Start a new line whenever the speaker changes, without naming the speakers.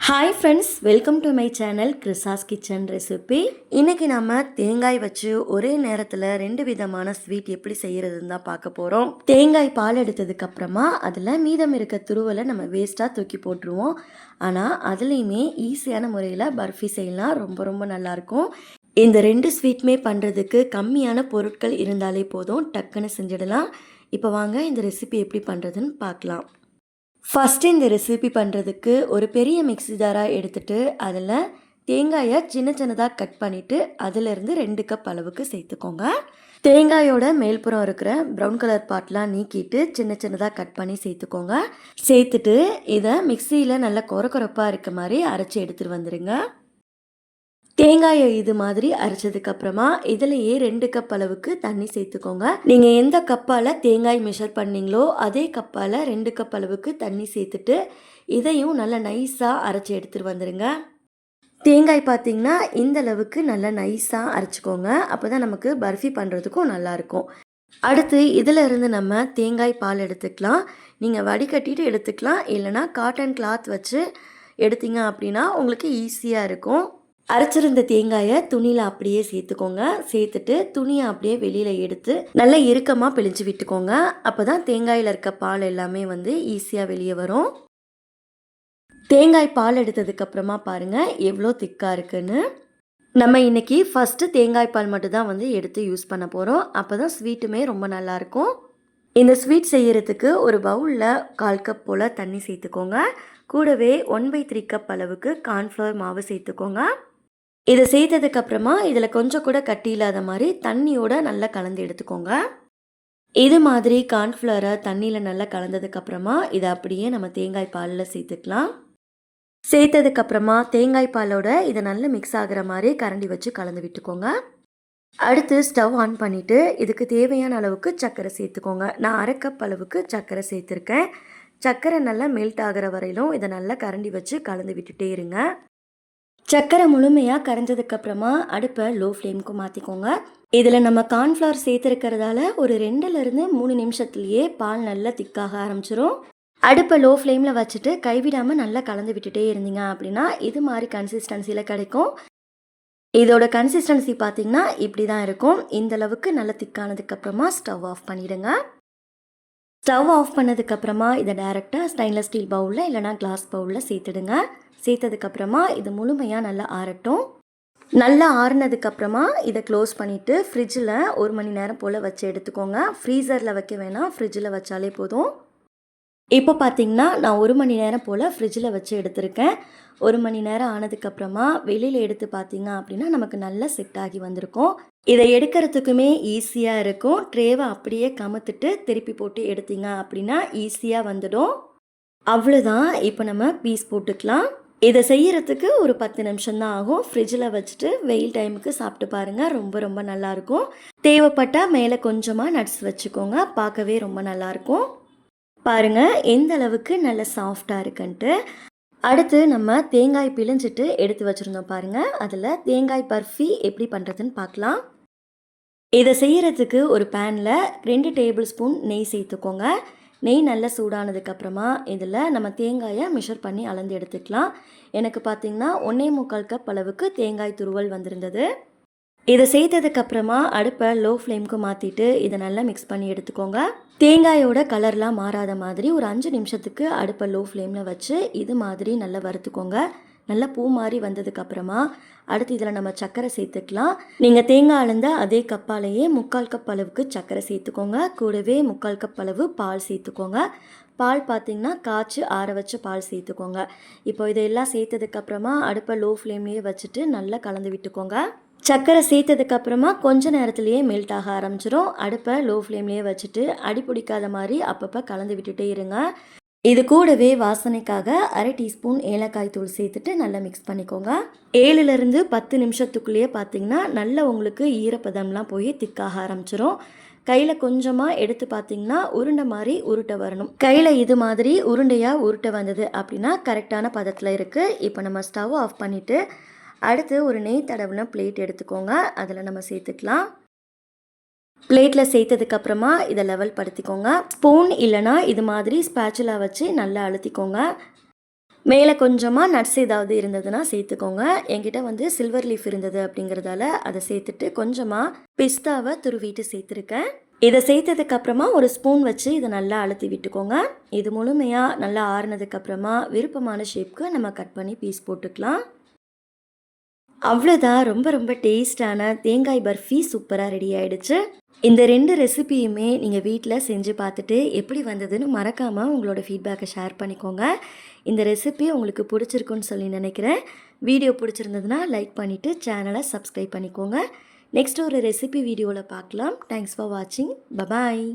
Hi friends, welcome to my channel கிறிஸாஸ் kitchen recipe. இன்றைக்கி நம்ம தேங்காய் வச்சு ஒரே நேரத்தில் 2 விதமான ஸ்வீட் எப்படி செய்கிறதுன்னு தான் பார்க்க போகிறோம். தேங்காய் பால் எடுத்ததுக்கப்புறமா அதில் மீதம் இருக்க துருவலை நம்ம வேஸ்ட்டாக தூக்கி போட்டுருவோம். ஆனால் அதுலேயுமே ஈஸியான முறையில் பர்ஃபி செய்யலாம். ரொம்ப நல்லாயிருக்கும். இந்த 2 ஸ்வீட்டுமே பண்ணுறதுக்கு கம்மியான பொருட்கள் இருந்தாலே போதும், டக்குன்னு செஞ்சிடலாம். இப்போ வாங்க இந்த ரெசிபி எப்படி பண்ணுறதுன்னு பார்க்கலாம். ஃபஸ்ட்டு இந்த ரெசிபி பண்ணுறதுக்கு ஒரு பெரிய மிக்ஸி ஜாராக எடுத்துகிட்டு அதில் தேங்காயை சின்னதாக கட் பண்ணிவிட்டு அதிலிருந்து 2 கப் அளவுக்கு சேர்த்துக்கோங்க. தேங்காயோட மேல்புறம் இருக்கிற ப்ரௌன் கலர் பார்ட்லாம் நீக்கிட்டு சின்னதாக கட் பண்ணி சேர்த்துக்கோங்க. சேர்த்துட்டு இதை மிக்சியில் நல்லா கொரப்பாக இருக்க மாதிரி அரைச்சி எடுத்துகிட்டு வந்துடுங்க. தேங்காயை இது மாதிரி அரைச்சதுக்கப்புறமா இதிலேயே 2 கப் அளவுக்கு தண்ணி சேர்த்துக்கோங்க. நீங்கள் எந்த கப்பால் தேங்காய் மெஷர் பண்ணீங்களோ அதே கப்பால் 2 கப் அளவுக்கு தண்ணி சேர்த்துட்டு இதையும் நல்லா நைஸாக அரைச்சி எடுத்துகிட்டு வந்துடுங்க. தேங்காய் பார்த்திங்கன்னா இந்த அளவுக்கு நல்லா நைஸாக அரைச்சிக்கோங்க. அப்போ தான் நமக்கு பர்ஃபி பண்ணுறதுக்கும் நல்லாயிருக்கும். அடுத்து இதில் இருந்து நம்ம தேங்காய் பால் எடுத்துக்கலாம். நீங்கள் வடிகட்டிட்டு எடுத்துக்கலாம், இல்லைனா காட்டன் கிளாத் வச்சு எடுத்தீங்க அப்படின்னா உங்களுக்கு ஈஸியாக இருக்கும். அரைச்சிருந்த தேங்காயை துணியில் அப்படியே சேர்த்துக்கோங்க. சேர்த்துட்டு துணியை அப்படியே வெளியில் எடுத்து நல்லா இறுக்கமாக பிழிஞ்சு விட்டுக்கோங்க. அப்போ தான் தேங்காயில் இருக்க பால் எல்லாமே ஈஸியாக வெளியே வரும். தேங்காய் பால் எடுத்ததுக்கப்புறமா பாருங்கள் எவ்வளோ திக்காக இருக்குன்னு. நம்ம இன்றைக்கி ஃபஸ்ட்டு தேங்காய் பால் மட்டும் தான் எடுத்து யூஸ் பண்ண போகிறோம். அப்போ தான் ஸ்வீட்டுமே ரொம்ப நல்லாயிருக்கும். இந்த ஸ்வீட் செய்கிறதுக்கு ஒரு பவுலில் 1/4 கப் போல் தண்ணி சேர்த்துக்கோங்க. கூடவே 1/3 கப் அளவுக்கு கார்ன்ஃப்ளவர் மாவு சேர்த்துக்கோங்க. இதை சேர்த்ததுக்கப்புறமா இதில் கொஞ்சம் கூட கட்டி இல்லாத மாதிரி தண்ணியோட நல்லா கலந்து எடுத்துக்கோங்க. இது மாதிரி கார்ன்ஃப்ளவரை தண்ணியில் நல்லா கலந்ததுக்கப்புறமா இதை அப்படியே நம்ம தேங்காய் பாலில் சேர்த்துக்கலாம். சேர்த்ததுக்கப்புறமா தேங்காய் பாலோட இதை நல்லா மிக்ஸ் ஆகிற மாதிரி கரண்டி வச்சு கலந்து விட்டுக்கோங்க. அடுத்து ஸ்டவ் ஆன் பண்ணிவிட்டு இதுக்கு தேவையான அளவுக்கு சர்க்கரை சேர்த்துக்கோங்க. நான் 1/2 கப் அளவுக்கு சர்க்கரை சேர்த்துருக்கேன். சர்க்கரை நல்லா மெல்ட் ஆகிற வரையிலும் இதை நல்லா கரண்டி வச்சு கலந்து விட்டுட்டே இருங்க. சர்க்கரை முழுமையாக கரைஞ்சதுக்கப்புறமா அடுப்பை லோ ஃப்ளேமுக்கு மாற்றிக்கோங்க. இதில் நம்ம கார்ன்ஃப்ளவர் சேர்த்துருக்கிறதால ஒரு 2லேருந்து 3 நிமிஷத்துலேயே பால் நல்லா திக்காக ஆரம்பிச்சிரும். அடுப்பை லோ ஃப்ளேமில் வச்சுட்டு கைவிடாமல் நல்லா கலந்து விட்டுட்டே இருந்தீங்க அப்படின்னா இது மாதிரி கன்சிஸ்டன்சியில் கிடைக்கும். இதோட கன்சிஸ்டன்சி பார்த்திங்கன்னா இப்படி தான் இருக்கும். இந்தளவுக்கு நல்லா திக்கானதுக்கப்புறமா ஸ்டவ் ஆஃப் பண்ணிவிடுங்க. ஸ்டவ் ஆஃப் பண்ணதுக்கப்புறமா இதை டைரெக்டாக ஸ்டெயின்லெஸ் ஸ்டீல் பவுலில் இல்லைனா கிளாஸ் பவுலில் சேர்த்துடுங்க. சேர்த்ததுக்கப்புறமா இது முழுமையாக நல்லா ஆறட்டும். நல்லா ஆறுனதுக்கப்புறமா இதை க்ளோஸ் பண்ணிவிட்டு ஃப்ரிட்ஜில் 1 மணி நேரம் போல் வச்சு எடுத்துக்கோங்க. ஃப்ரீசரில் வைக்க வேணாம், ஃப்ரிட்ஜில் வச்சாலே போதும். இப்போ பார்த்திங்கன்னா நான் 1 மணி நேரம் போல் ஃப்ரிட்ஜில் வச்சு எடுத்திருக்கேன். 1 மணி நேரம் ஆனதுக்கப்புறமா வெளியில் எடுத்து பார்த்திங்க அப்படின்னா நமக்கு நல்லா செட் ஆகி வந்திருக்கும். இதை எடுக்கிறதுக்குமே ஈஸியாக இருக்கும். ட்ரேவை அப்படியே கமுத்துட்டு திருப்பி போட்டு எடுத்தீங்க அப்படின்னா ஈஸியாக வந்துடும். அவ்வளோதான். இப்போ நம்ம பீஸ் போட்டுக்கலாம். இதை செய்கிறதுக்கு ஒரு 10 நிமிஷம் தான் ஆகும். ஃப்ரிட்ஜில் வச்சுட்டு வெயில் டைமுக்கு சாப்பிட்டு பாருங்கள். ரொம்ப நல்லாயிருக்கும். தேவைப்பட்டால் மேலே கொஞ்சமாக நட்ஸ் வச்சுக்கோங்க. பார்க்கவே ரொம்ப நல்லாயிருக்கும். பாருங்கள் எந்த அளவுக்கு நல்ல சாஃப்டாக இருக்குன்ட்டு. அடுத்து நம்ம தேங்காய் பிழிஞ்சிட்டு எடுத்து வச்சுருந்தோம் பாருங்கள். அதில் தேங்காய் பர்ஃபி எப்படி பண்ணுறதுன்னு பார்க்கலாம். இதை செய்கிறதுக்கு ஒரு பேனில் 2 டேபிள் ஸ்பூன் நெய் சேர்த்துக்கோங்க. நெய் நல்லா சூடானதுக்கப்புறமா இதில் நம்ம தேங்காயை மெஷர் பண்ணி அளந்து எடுத்துக்கலாம். எனக்கு பார்த்திங்கன்னா 1.25 கப் அளவுக்கு தேங்காய் துருவல் வந்திருந்தது. இதை சேர்த்ததுக்கப்புறமா அடுப்பை லோ ஃப்ளேமுக்கு மாற்றிட்டு இதை நல்லா மிக்ஸ் பண்ணி எடுத்துக்கோங்க. தேங்காயோட கலர்லாம் மாறாத மாதிரி ஒரு 5 நிமிஷத்துக்கு அடுப்பை லோ ஃப்ளேமில் வச்சு இது மாதிரி நல்லா வறுத்துக்கோங்க. நல்லா பூ மாதிரி வந்ததுக்கப்புறமா அடுத்து இதில் நம்ம சர்க்கரை சேர்த்துக்கலாம். நீங்கள் தேங்காய் அளந்த அதே கப்பாலேயே 3/4 கப் அளவுக்கு சர்க்கரை சேர்த்துக்கோங்க. கூடவே 3/4 கப் அளவு பால் சேர்த்துக்கோங்க. பால் பார்த்திங்கன்னா காய்ச்சி ஆற வச்ச பால் சேர்த்துக்கோங்க. இப்போ இதெல்லாம் சேர்த்ததுக்கப்புறமா அடுப்பை லோ ஃப்ளேம்லேயே வச்சுட்டு நல்லா கலந்து விட்டுக்கோங்க. சர்க்கரை சேர்த்ததுக்கப்புறமா கொஞ்ச நேரத்துலேயே மெல்ட் ஆக ஆரம்பிச்சிடும். அடுப்பை லோ ஃப்ளேம்லேயே வச்சுட்டு அடி பிடிக்காத மாதிரி அப்பப்போ கலந்து விட்டுட்டே இருங்க. இது கூடவே வாசனைக்காக 1/2 டீஸ்பூன் ஏலக்காய் தூள் சேர்த்துட்டு நல்லா மிக்ஸ் பண்ணிக்கோங்க. 7லேருந்து 10 நிமிஷத்துக்குள்ளேயே பார்த்திங்கன்னா நல்லா உங்களுக்கு ஈரப்பதம்லாம் போய் திக்காக ஆரம்பிச்சிடும். கையில் கொஞ்சமாக எடுத்து பார்த்திங்கன்னா உருண்டை மாதிரி உருட்டை வரணும். கையில் இது மாதிரி உருண்டையாக உருட்டை வந்தது அப்படின்னா கரெக்டான பதத்தில் இருக்குது. இப்போ நம்ம ஸ்டவ் ஆஃப் பண்ணிவிட்டு அடுத்து ஒரு நெய் தடவின பிளேட் எடுத்துக்கோங்க. அதில் நம்ம சேர்த்துக்கலாம். பிளேட்டில் சேர்த்ததுக்கப்புறமா இதை லெவல் படுத்திக்கோங்க. ஸ்பூன் இல்லைனா இது மாதிரி ஸ்பேச்சுலா வச்சு நல்லா அழுத்திக்கோங்க. மேலே கொஞ்சமாக நட்ஸ் ஏதாவது இருந்ததுன்னா சேர்த்துக்கோங்க. என்கிட்ட வந்து சில்வர் லீஃப் இருந்தது அப்படிங்கிறதால அதை சேர்த்துட்டு கொஞ்சமாக பிஸ்தாவை துருவிட்டு சேர்த்துருக்கேன். இதை சேர்த்ததுக்கப்புறமா ஒரு ஸ்பூன் வச்சு இதை நல்லா அழுத்தி விட்டுக்கோங்க. இது முழுமையாக நல்லா ஆறுனதுக்கப்புறமா விருப்பமான ஷேப்க்கு நம்ம கட் பண்ணி பீஸ் போட்டுக்கலாம். அவ்வளோதான், ரொம்ப ரொம்ப டேஸ்டான தேங்காய் பர்ஃபி சூப்பராக ரெடி ஆயிடுச்சு. இந்த 2 ரெசிபியுமே நீங்கள் வீட்டில் செஞ்சு பார்த்துட்டு எப்படி வந்ததுன்னு மறக்காமல் உங்களோட ஃபீட்பேக்கை ஷேர் பண்ணிக்கோங்க. இந்த ரெசிபி உங்களுக்கு பிடிச்சிருக்குன்னு சொல்லி நினைக்கிறேன். வீடியோ பிடிச்சிருந்ததுன்னா லைக் பண்ணிவிட்டு சேனலை சப்ஸ்கிரைப் பண்ணிக்கோங்க. நெக்ஸ்ட் ஒரு ரெசிபி வீடியோவில் பார்க்கலாம். தேங்க்ஸ் ஃபார் வாட்சிங். பபாய்.